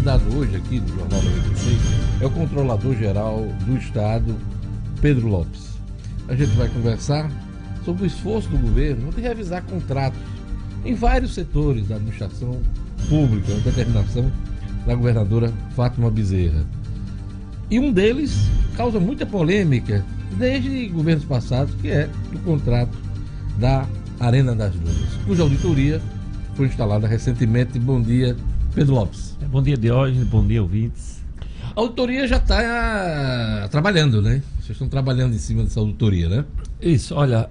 convidado hoje aqui do Jornal 96 é o Controlador-Geral do Estado, Pedro Lopes. A gente vai conversar sobre o esforço do governo de revisar contratos em vários setores da administração pública, a determinação da governadora Fátima Bezerra. E um deles causa muita polêmica desde governos passados, que é o contrato da Arena das Dunas, cuja auditoria foi instalada recentemente. Bom dia, Pedro Lopes. Bom dia, Diógenes. Bom dia, ouvintes. A auditoria já está trabalhando, né? Vocês estão trabalhando em cima dessa auditoria, né? Isso, olha,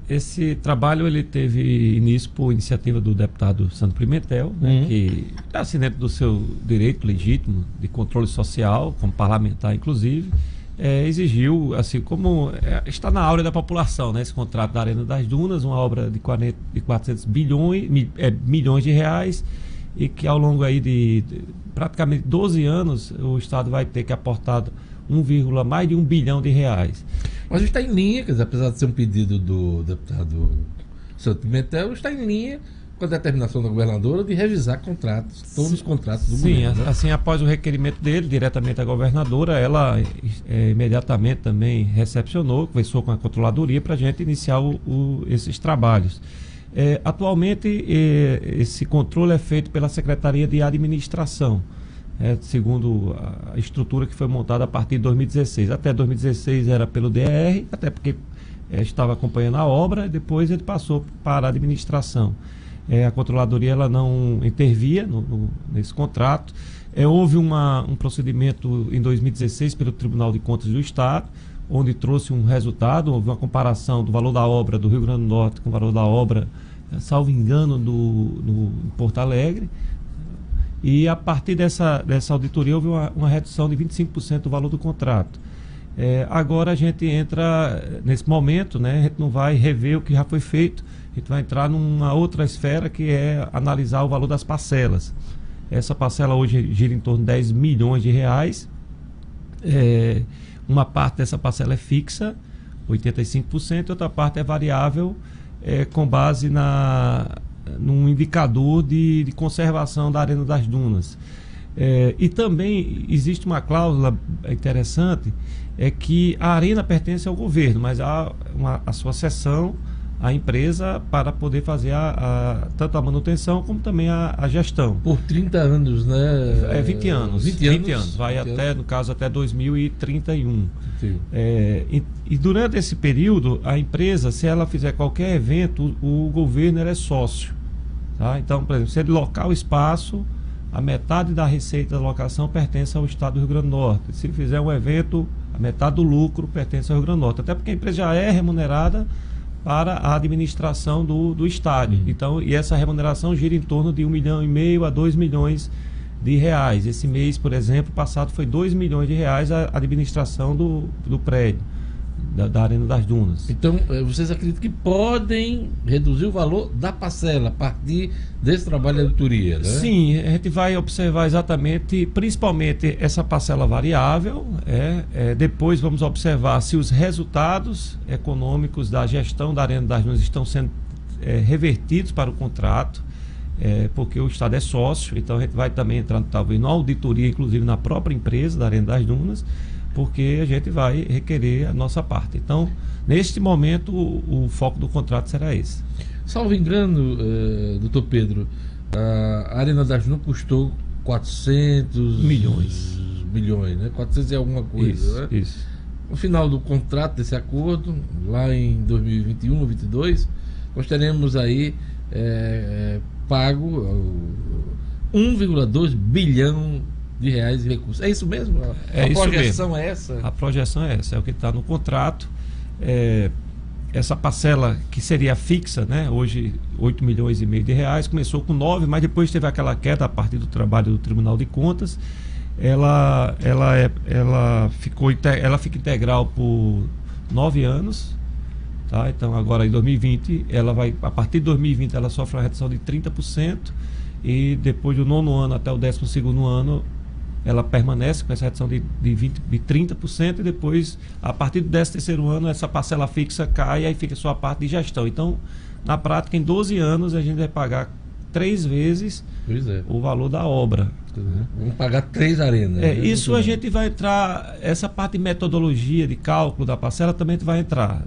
esse trabalho ele teve início por iniciativa do deputado Sandro Pimentel, né, que está assim dentro do seu direito legítimo de controle social, como parlamentar inclusive, exigiu, assim como está na áurea da população, né, esse contrato da Arena das Dunas, uma obra de 400 milhões de reais, e que ao longo aí de praticamente 12 anos o Estado vai ter que aportar mais de 1 bilhão de reais. Mas está em linha, quer dizer, apesar de ser um pedido do deputado Sandro Pimentel, está em linha com a determinação da governadora de revisar contratos, todos os contratos do governo. Sim, assim, após o requerimento dele, diretamente à governadora, ela imediatamente também recepcionou, conversou com a controladoria para a gente iniciar esses trabalhos. Atualmente, esse controle é feito pela Secretaria de Administração, segundo a estrutura que foi montada a partir de 2016. Até 2016 era pelo DR, até porque estava acompanhando a obra, e depois ele passou para a administração. A controladoria ela não intervia nesse contrato. Houve um procedimento em 2016 pelo Tribunal de Contas do Estado, onde trouxe um resultado, houve uma comparação do valor da obra do Rio Grande do Norte com o valor da obra, salvo engano, no Porto Alegre. E a partir dessa auditoria houve uma redução de 25% do valor do contrato. Agora a gente entra nesse momento, né, a gente não vai rever o que já foi feito, a gente vai entrar numa outra esfera, que é analisar o valor das parcelas. Essa parcela hoje gira em torno de 10 milhões de reais. Uma parte dessa parcela é fixa, 85%, e outra parte é variável, com base num indicador de conservação da Arena das Dunas. E também existe uma cláusula interessante, que a arena pertence ao governo, mas há a sua cessão à empresa para poder fazer tanto a manutenção como também a gestão. Por 30 anos, né? 20 anos. 20 anos. Vai até, no caso, até 2031. E durante esse período, a empresa, se ela fizer qualquer evento, o governo é sócio. Tá? Então, por exemplo, se ele locar o espaço, a metade da receita da locação pertence ao Estado do Rio Grande do Norte. Se fizer um evento, a metade do lucro pertence ao Rio Grande do Norte. Até porque a empresa já é remunerada para a administração do estádio. Então, e essa remuneração gira em torno de 1,5 milhão a 2 milhões de reais. Esse mês, por exemplo, passado foi 2 milhões de reais a administração do prédio, da Arena das Dunas. Então, vocês acreditam que podem reduzir o valor da parcela a partir desse trabalho de auditoria, né? Sim, a gente vai observar exatamente, principalmente essa parcela variável. Depois vamos observar se os resultados econômicos da gestão da Arena das Dunas estão sendo revertidos para o contrato, porque o Estado é sócio. Então a gente vai também entrar talvez na auditoria, inclusive na própria empresa da Arena das Dunas, porque a gente vai requerer a nossa parte. Então, neste momento, o foco do contrato será esse. Salvo engano, doutor Pedro, a Arena das Dunas custou 400 milhões, né? 400 e alguma coisa, isso, né? Isso. No final do contrato desse acordo, lá em 2021 ou 2022, nós teremos aí pago 1,2 bilhão de reais de recursos. É isso mesmo? A projeção é essa? A projeção é essa, é o que está no contrato. Essa parcela que seria fixa, né, hoje 8 milhões e meio de reais, começou com 9, mas depois teve aquela queda a partir do trabalho do Tribunal de Contas. Ela fica integral por 9 anos. Tá? Então agora em 2020, a partir de 2020 ela sofre uma redução de 30%, e depois do 9º ano até o 12º ano ela permanece com essa redução de 30%, e depois, a partir do 13º ano, essa parcela fixa cai, e aí fica só a parte de gestão. Então, na prática, em 12 anos, a gente vai pagar 3 vezes o valor da obra. Vamos pagar 3 arenas. Isso a gente vai entrar, essa parte de metodologia de cálculo da parcela também vai entrar.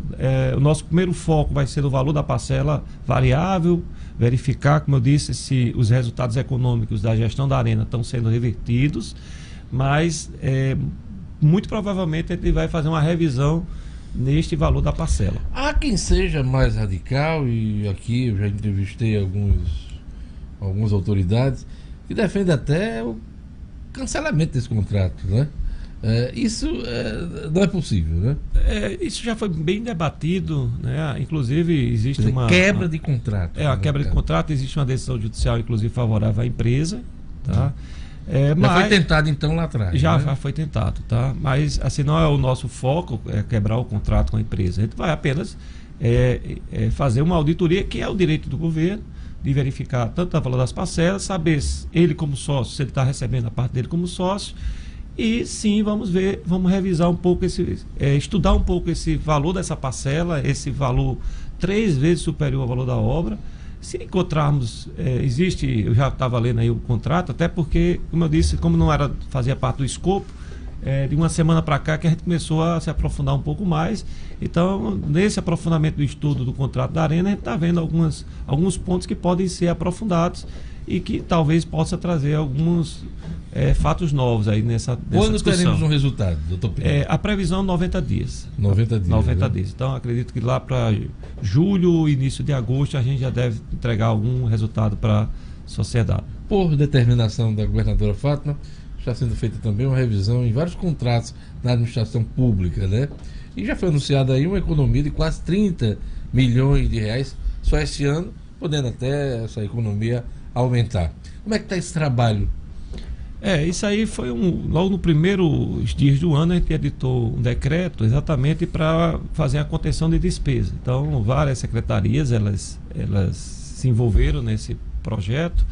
O nosso primeiro foco vai ser o valor da parcela variável, verificar, como eu disse, se os resultados econômicos da gestão da arena estão sendo revertidos, mas muito provavelmente a gente vai fazer uma revisão neste valor da parcela. Há quem seja mais radical, e aqui eu já entrevistei algumas autoridades que defendem até o cancelamento desse contrato, né? Isso não é possível, né? Isso já foi bem debatido, né? Inclusive existe uma quebra de contrato. A quebra de contrato, existe uma decisão judicial, inclusive favorável à empresa, tá? Já foi tentado então lá atrás. Já né? foi tentado, tá? Mas assim, não é o nosso foco quebrar o contrato com a empresa. A gente vai apenas fazer uma auditoria, que é o direito do governo, de verificar tanto o valor das parcelas, saber se ele como sócio, se ele está recebendo a parte dele como sócio, e sim, vamos revisar um pouco estudar um pouco esse valor dessa parcela, esse valor 3 vezes superior ao valor da obra. Se encontrarmos, eu já estava lendo aí o contrato, até porque, como eu disse, como não fazia parte do escopo, de uma semana para cá que a gente começou a se aprofundar um pouco mais. Então, nesse aprofundamento do estudo do contrato da Arena, a gente está vendo alguns pontos que podem ser aprofundados e que talvez possa trazer alguns fatos novos aí nessa Quando discussão. teremos um resultado, doutor Pedro? A previsão 90 dias. 90 dias. 90 né? dias. Então, acredito que lá para julho, início de agosto, a gente já deve entregar algum resultado para a sociedade. Por determinação da governadora Fátima, está sendo feita também uma revisão em vários contratos na administração pública, né? E já foi anunciada aí uma economia de quase 30 milhões de reais só esse ano, podendo até essa economia aumentar. Como é que está esse trabalho? Isso aí foi logo nos primeiros dias do ano a gente editou um decreto exatamente para fazer a contenção de despesa. Então, várias secretarias elas se envolveram nesse projeto.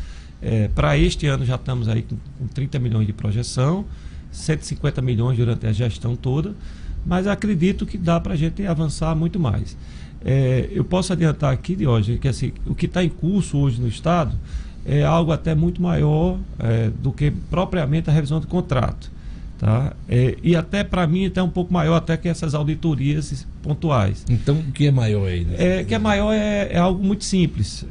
Para este ano já estamos aí com 30 milhões de projeção, 150 milhões durante a gestão toda, mas acredito que dá para a gente avançar muito mais. Eu posso adiantar aqui, Diógenes, que assim, o que está em curso hoje no Estado é algo até muito maior do que propriamente a revisão de contrato. Tá? E até para mim até um pouco maior até que essas auditorias pontuais. Então o que é maior aí? Que é maior é algo muito simples.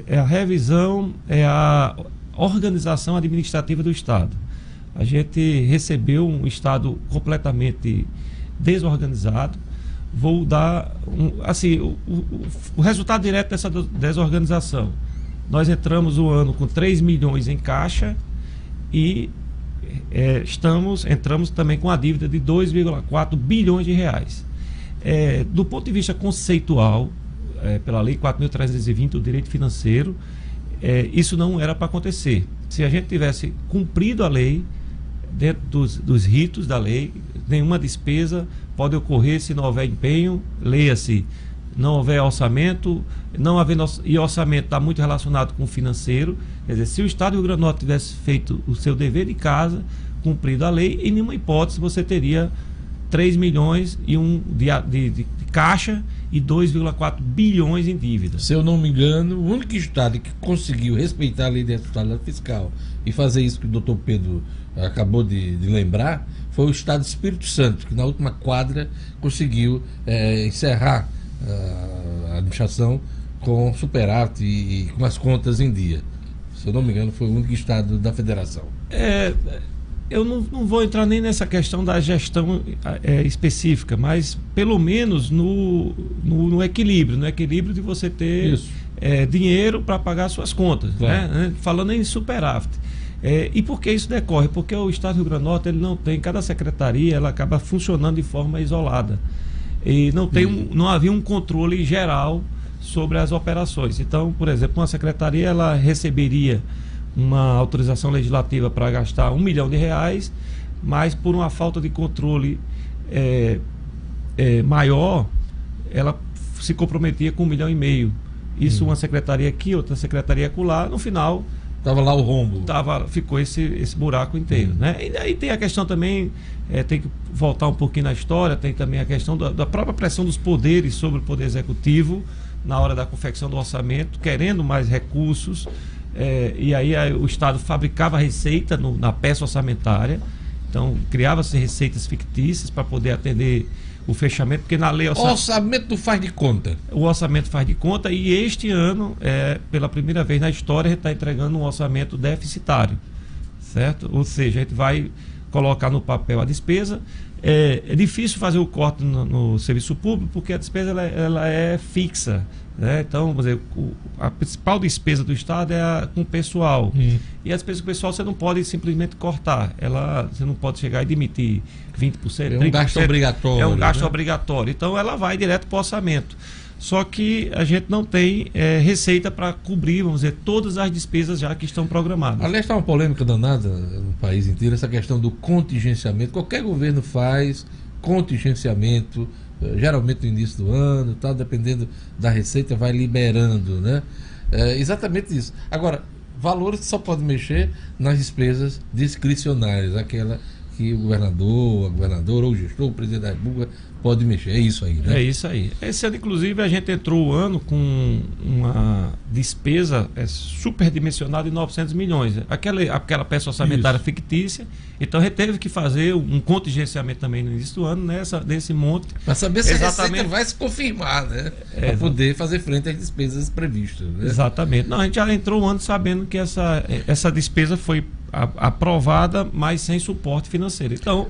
A revisão, a organização administrativa do Estado. A gente recebeu um Estado completamente desorganizado. Vou dar o resultado direto dessa desorganização. Nós entramos o ano com 3 milhões em caixa e entramos também com a dívida de 2,4 bilhões de reais. Do ponto de vista conceitual, pela Lei 4.320 do Direito Financeiro, isso não era para acontecer. Se a gente tivesse cumprido a lei, dentro dos ritos da lei, nenhuma despesa pode ocorrer se não houver empenho, leia-se, não houver orçamento, e orçamento está muito relacionado com o financeiro. Quer dizer, se o Estado do Rio Grande do Norte tivesse feito o seu dever de casa, cumprido a lei, em nenhuma hipótese você teria 3 milhões de caixa e 2,4 bilhões em dívida. Se eu não me engano, o único Estado que conseguiu respeitar a lei de responsabilidade fiscal e fazer isso que o doutor Pedro acabou de lembrar, foi o Estado do Espírito Santo, que na última quadra conseguiu encerrar a administração com superávit e com as contas em dia. Se eu não me engano, foi o único Estado da Federação. Eu não vou entrar nem nessa questão da gestão específica, mas pelo menos no equilíbrio, de você ter dinheiro para pagar suas contas, claro. Né? Falando em superávit. E por que isso decorre? Porque o Estado do Rio Grande do Norte, ele não tem, cada secretaria ela acaba funcionando de forma isolada. E não havia um controle geral sobre as operações. Então, por exemplo, uma secretaria ela receberia uma autorização legislativa para gastar R$1 milhão, mas por uma falta de controle maior, ela se comprometia com R$1,5 milhão. Isso uma secretaria aqui, outra secretaria acolá, no final estava lá o rombo. Ficou esse buraco inteiro. Né? E aí tem a questão também, tem que voltar um pouquinho na história, tem também a questão da própria pressão dos poderes sobre o Poder Executivo na hora da confecção do orçamento, querendo mais recursos. e aí o Estado fabricava receita na peça orçamentária, então criava-se receitas fictícias para poder atender o fechamento, porque na lei orçamento não faz de conta. O orçamento faz de conta, e este ano, pela primeira vez na história, a gente está entregando um orçamento deficitário, certo? Ou seja, a gente vai colocar no papel a despesa. É difícil fazer o corte no serviço público, porque a despesa ela é fixa, né? Então, vamos dizer, a principal despesa do Estado é com o pessoal. E a despesa com o pessoal você não pode simplesmente cortar. Você não pode chegar e demitir 20%. É um gasto obrigatório. É um gasto obrigatório. Então, ela vai direto para o orçamento. Só que a gente não tem receita para cobrir, vamos dizer, todas as despesas já que estão programadas. Aliás, está uma polêmica danada no país inteiro, essa questão do contingenciamento. Qualquer governo faz contingenciamento, geralmente no início do ano, tá, dependendo da receita, vai liberando, né? Exatamente isso. Agora, valores que só podem mexer nas despesas discricionárias, aquela que o governador, a governadora, ou o gestor, o presidente da República pode mexer. É isso aí, né? É isso aí. Esse ano, inclusive, a gente entrou o ano com uma despesa superdimensionada de 900 milhões. Aquela peça orçamentária fictícia. Então, a gente teve que fazer um contingenciamento também no início do ano, nesse monte. Para saber se a receita vai se confirmar, né? Para poder fazer frente às despesas previstas, né? Exatamente. Não, a gente já entrou o ano sabendo que essa despesa foi aprovada, mas sem suporte financeiro. Então,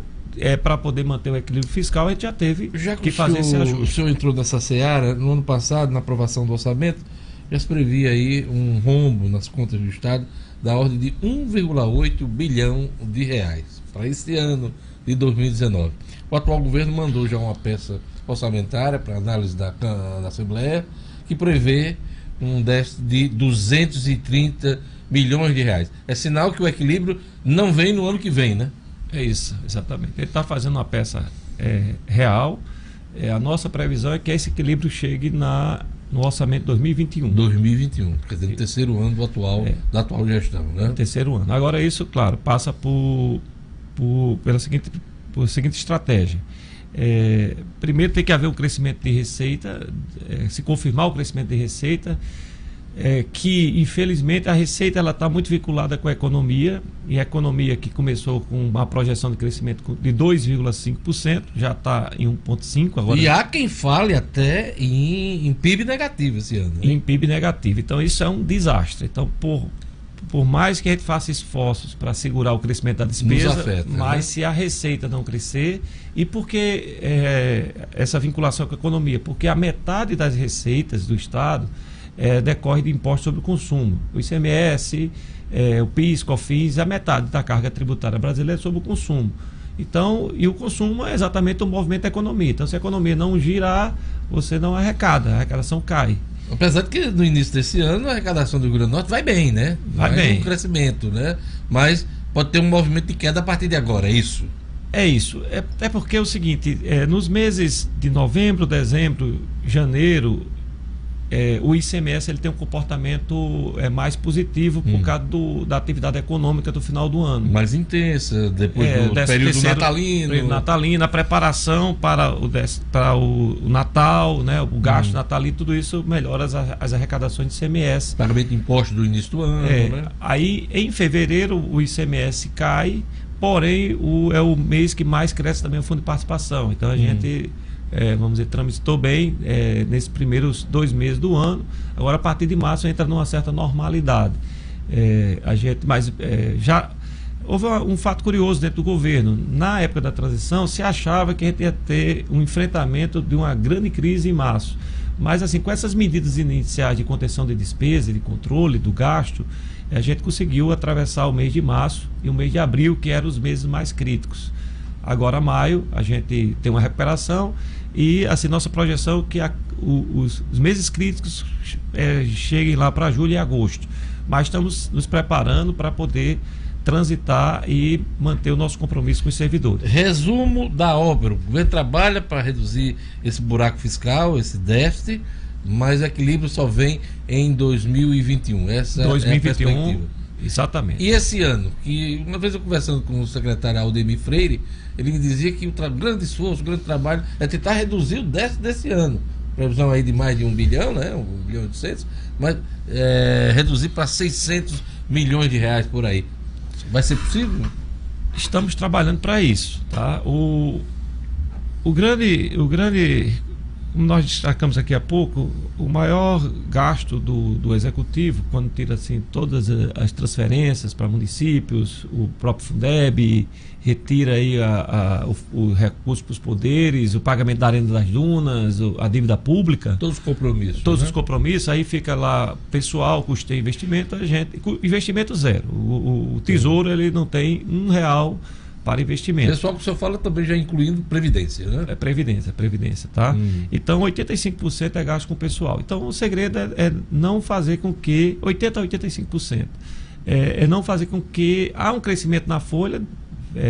para poder manter o equilíbrio fiscal, a gente já teve que fazer esse ajuste. O senhor entrou nessa seara, no ano passado, na aprovação do orçamento, já se previa aí um rombo nas contas do Estado da ordem de 1,8 bilhão de reais para esse ano de 2019. O atual governo mandou já uma peça orçamentária para análise da Assembleia, que prevê um déficit de 230 milhões de reais. É sinal que o equilíbrio não vem no ano que vem, né? É isso, exatamente. Ele está fazendo uma peça real. A nossa previsão é que esse equilíbrio chegue no orçamento de 2021. 2021, quer dizer, no terceiro ano da atual gestão, né? No terceiro ano. Agora, isso, claro, passa pela seguinte estratégia. Primeiro tem que haver um crescimento de receita, se confirmar o crescimento de receita, que infelizmente a receita está muito vinculada com a economia, e a economia que começou com uma projeção de crescimento de 2,5%, já está em 1,5% agora. E há quem fale até em PIB negativo esse ano, né? Em PIB negativo. Então isso é um desastre. Então, por mais que a gente faça esforços para segurar o crescimento da despesa, afeta, mas né? Se a receita não crescer, e por que essa vinculação com a economia? Porque a metade das receitas do Estado decorre de imposto sobre o consumo. O ICMS, o PIS, COFINS, a metade da carga tributária brasileira é sobre o consumo. Então, e o consumo é exatamente o movimento da economia. Então, se a economia não girar, você não arrecada, a arrecadação cai. Apesar de que no início desse ano a arrecadação do Rio Grande do Norte vai bem, né? Vai bem. Um crescimento, né? Mas pode ter um movimento de queda a partir de agora, é isso? É isso. É porque é o seguinte, nos meses de novembro, dezembro, janeiro, o ICMS ele tem um comportamento mais positivo por causa da atividade econômica do final do ano. Mais intensa, depois do período natalino. Período natalino, a preparação para o Natal, né, o gasto natalino, tudo isso melhora as arrecadações de ICMS. Pagamento de imposto do início do ano. Né? Aí, em fevereiro, o ICMS cai, porém, é o mês que mais cresce também o Fundo de Participação. Então, a gente... vamos dizer, transitou bem nesses primeiros 2 meses do ano. Agora, a partir de março, entra numa certa normalidade. Já houve um fato curioso dentro do governo. Na época da transição, se achava que a gente ia ter um enfrentamento de uma grande crise em março. Mas, assim, com essas medidas iniciais de contenção de despesa, de controle do gasto, a gente conseguiu atravessar o mês de março e o mês de abril, que eram os meses mais críticos. Agora, maio, a gente tem uma recuperação e, assim, nossa projeção é que os meses críticos cheguem lá para julho e agosto. Mas estamos nos preparando para poder transitar e manter o nosso compromisso com os servidores. Resumo da obra: o governo trabalha para reduzir esse buraco fiscal, esse déficit, mas o equilíbrio só vem em 2021. Essa 2021, é a perspectiva. Exatamente. E esse ano, que uma vez eu conversando com o secretário Aldemir Freire, ele me dizia que o grande esforço, o grande trabalho é tentar reduzir o déficit desse ano. previsão aí de mais de 1 bilhão, né? 1 bilhão e 800, mas reduzir para 600 milhões de reais por aí. Vai ser possível? Estamos trabalhando para isso, tá? O grande, como nós destacamos aqui há pouco, o maior gasto do executivo, quando tira assim todas as transferências para municípios, o próprio Fundeb retira aí o recurso para os poderes, o pagamento da Arena das Dunas, a dívida pública, todos os compromissos, os compromissos, aí fica lá pessoal, custeio investimento, investimento zero. O Tesouro ele não tem R$1 para investimento. Pessoal que o senhor fala também já incluindo Previdência, né? Previdência, tá? Então 85% é gasto com o pessoal. Então o segredo é não fazer com que 80% a 85% é não fazer com que há um crescimento na folha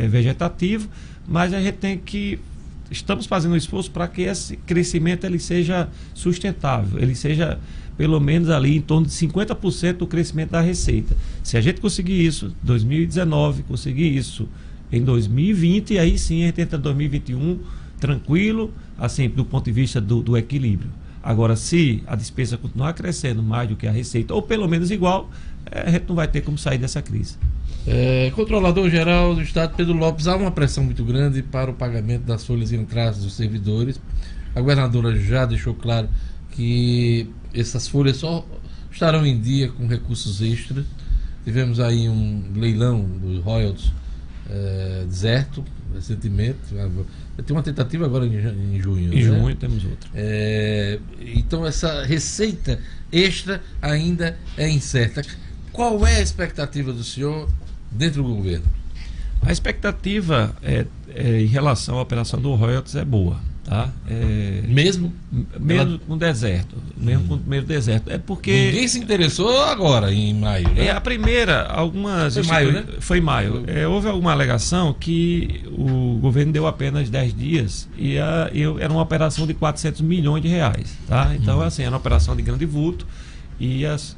vegetativo, mas a gente tem que estamos fazendo um esforço para que esse crescimento ele seja sustentável, ele seja pelo menos ali em torno de 50% do crescimento da receita. Se a gente conseguir isso em 2019, conseguir isso em 2020, aí sim a gente entra em 2021 tranquilo, assim, do ponto de vista do equilíbrio. Agora, se a despesa continuar crescendo mais do que a receita, ou pelo menos igual, a gente não vai ter como sair dessa crise. Controlador-Geral do Estado, Pedro Lopes, há uma pressão muito grande para o pagamento das folhas em atraso dos servidores. A governadora já deixou claro que essas folhas só estarão em dia com recursos extras. Tivemos aí um leilão dos royalties deserto recentemente. Tem uma tentativa agora em junho. Em junho temos outra. Então essa receita extra ainda é incerta. Qual é a expectativa do senhor dentro do governo? A expectativa em relação à operação do royalties é boa, tá? Mesmo com deserto, mesmo com o primeiro deserto. É porque ninguém se interessou agora em maio, né? A primeira, algumas foi maio, né? Foi em maio. Houve alguma alegação que o governo deu apenas 10 dias e era uma operação de 400 milhões de reais, tá? Então assim, era uma operação de grande vulto. E as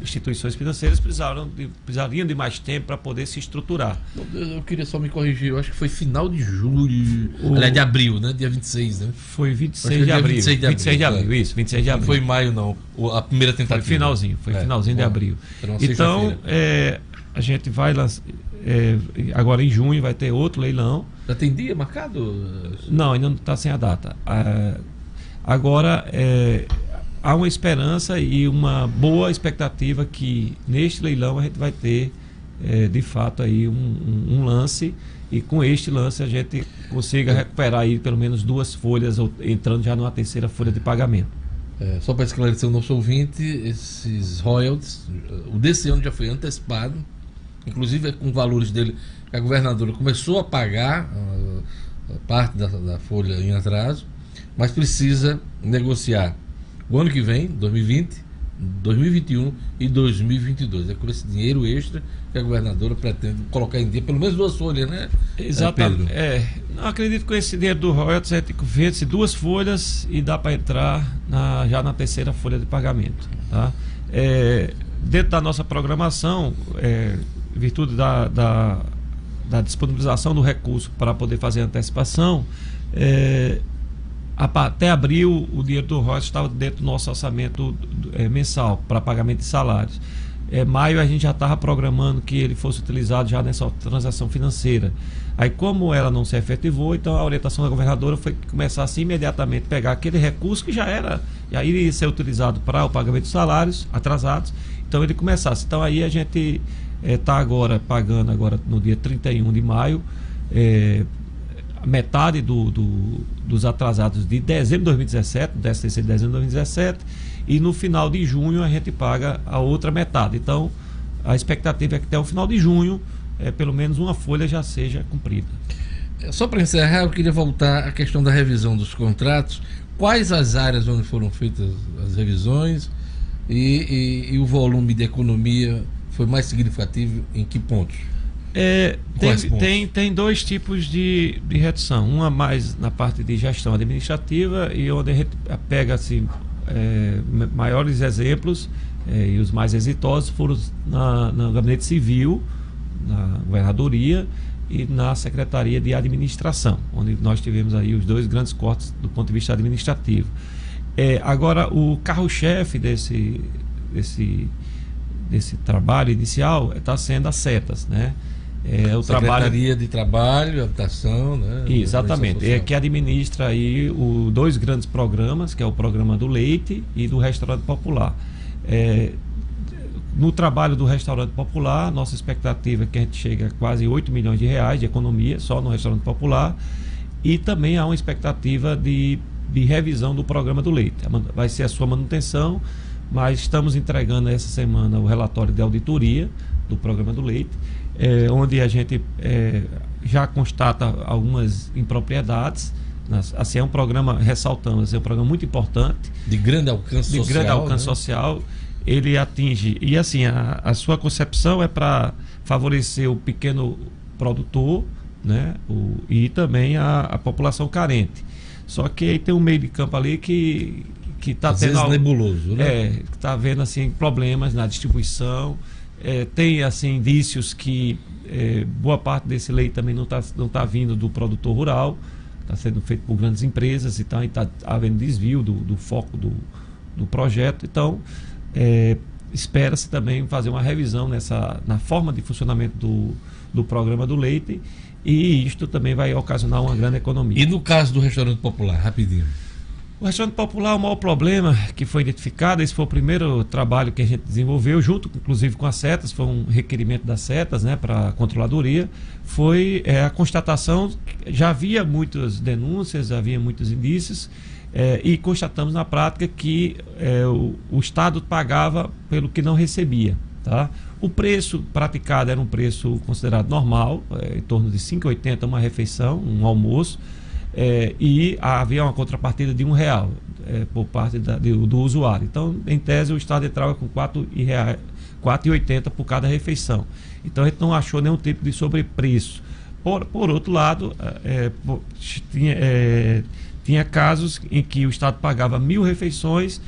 instituições financeiras precisariam de mais tempo para poder se estruturar. Eu queria só me corrigir, eu acho que foi final de julho, aliás, de abril, né? Dia 26, né? Foi 26 de abril. 26 de abril, isso, 26 de abril. Não foi em maio, não. A primeira tentativa. Foi finalzinho de abril. Então, a gente vai agora em junho vai ter outro leilão. Já tem dia marcado? Não, ainda não está sem a data. Agora, há uma esperança e uma boa expectativa que neste leilão a gente vai ter de fato aí um lance, e com este lance a gente consiga recuperar aí pelo menos 2 folhas, entrando já numa terceira folha de pagamento. Só para esclarecer o nosso ouvinte, esses royalties, o desse ano já foi antecipado, inclusive com valores dele, a governadora começou a pagar a parte da folha em atraso, mas precisa negociar o ano que vem, 2020, 2021 e 2022. É com esse dinheiro extra que a governadora pretende colocar em dia pelo menos 2 folhas, né? Exatamente. Não acredito que com esse dinheiro do royalties a gente vence 2 folhas e dá para entrar já na terceira folha de pagamento. Tá? Dentro da nossa programação, em virtude da disponibilização do recurso para poder fazer a antecipação, até abril o dinheiro do royalties estava dentro do nosso orçamento mensal para pagamento de salários. Maio a gente já estava programando que ele fosse utilizado já nessa transação financeira. Aí, como ela não se efetivou, então a orientação da governadora foi que começasse imediatamente a pegar aquele recurso que já iria ser utilizado para o pagamento de salários atrasados, então ele começasse. Então aí a gente está agora pagando agora no dia 31 de maio metade dos atrasados de dezembro de 2017, 13º de dezembro de 2017, e no final de junho a gente paga a outra metade. Então a expectativa é que até o final de junho pelo menos uma folha já seja cumprida. Só para encerrar, eu queria voltar à questão da revisão dos contratos. Quais as áreas onde foram feitas as revisões e o volume de economia foi mais significativo em que pontos? Tem 2 tipos de redução. Uma mais na parte de gestão administrativa, e onde a gente pega assim, maiores exemplos e os mais exitosos foram no Gabinete Civil, na Governadoria e na Secretaria de Administração, onde nós tivemos aí os 2 grandes cortes do ponto de vista administrativo. Agora, o carro-chefe desse trabalho inicial está sendo as setas, né? Secretaria de Trabalho, Habitação, né? Exatamente, que administra aí dois grandes programas, que é o programa do leite e do restaurante popular. No trabalho do restaurante popular, nossa expectativa é que a gente chegue a quase 8 milhões de reais de economia só no restaurante popular, e também há uma expectativa de revisão do programa do leite. Vai ser a sua manutenção, mas estamos entregando essa semana o relatório de auditoria do programa do leite, onde a gente já constata algumas impropriedades. Assim, é um programa, ressaltamos, é um programa muito importante. De grande alcance social. De grande alcance social. Ele atinge, e assim, a sua concepção é para favorecer o pequeno produtor, né? E também a população carente. Só que aí tem um meio de campo ali que está tendo algo nebuloso, né? Que está havendo assim problemas na distribuição. Tem assim indícios que boa parte desse leite também não tá vindo do produtor rural, está sendo feito por grandes empresas e está havendo desvio do foco do projeto. Então, espera-se também fazer uma revisão na forma de funcionamento do programa do leite, e isto também vai ocasionar uma grande economia. E no caso do restaurante popular, rapidinho? O restaurante popular, o maior problema que foi identificado, esse foi o primeiro trabalho que a gente desenvolveu, junto inclusive com as setas, foi um requerimento das setas, né, para a controladoria, foi a constatação, já havia muitas denúncias, havia muitos indícios, e constatamos na prática que o Estado pagava pelo que não recebia. Tá? O preço praticado era um preço considerado normal, em torno de R$ 5,80 uma refeição, um almoço, e havia uma contrapartida de R$1 por parte do usuário. Então, em tese, o Estado entrava com R$ 4,80 por cada refeição. Então, a gente não achou nenhum tipo de sobrepreço. Por outro lado, tinha casos em que o Estado pagava 1.000 refeições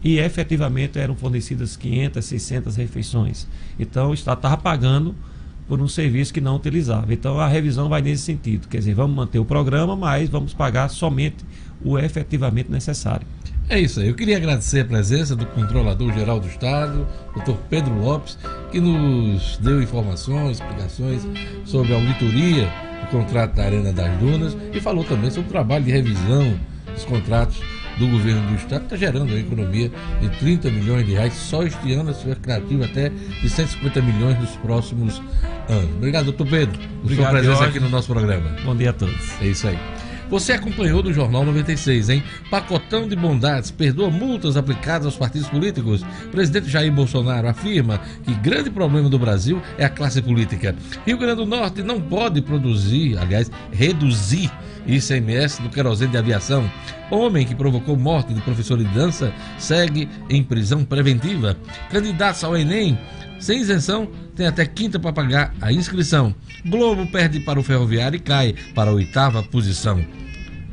e efetivamente eram fornecidas 500, 600 refeições. Então, o Estado estava pagando por um serviço que não utilizava. Então, a revisão vai nesse sentido. Quer dizer, vamos manter o programa, mas vamos pagar somente o efetivamente necessário. É isso aí. Eu queria agradecer a presença do Controlador-Geral do Estado, Dr. Pedro Lopes, que nos deu informações, explicações sobre a auditoria do contrato da Arena das Dunas e falou também sobre o trabalho de revisão dos contratos do governo do Estado, que está gerando uma economia de 30 milhões de reais só este ano, a expectativa até de 150 milhões nos próximos anos. Obrigado, doutor Pedro, por sua presença aqui no nosso programa. Bom dia a todos. É isso aí. Você acompanhou do Jornal 96, hein? Pacotão de bondades, perdoa multas aplicadas aos partidos políticos. O presidente Jair Bolsonaro afirma que grande problema do Brasil é a classe política. Rio Grande do Norte não pode reduzir ICMS do querosene de aviação. Homem que provocou morte de professor de dança segue em prisão preventiva. Candidatos ao Enem sem isenção tem até quinta para pagar a inscrição. Globo perde para o Ferroviário e cai para a 8ª posição.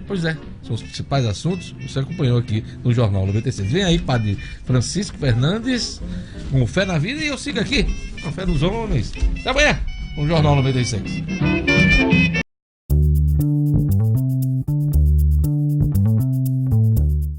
Pois é, são os principais assuntos que você acompanhou aqui no Jornal 96. Vem aí, Padre Francisco Fernandes, com Fé na Vida, e eu sigo aqui, com Fé nos Homens. Até amanhã, no Jornal 96.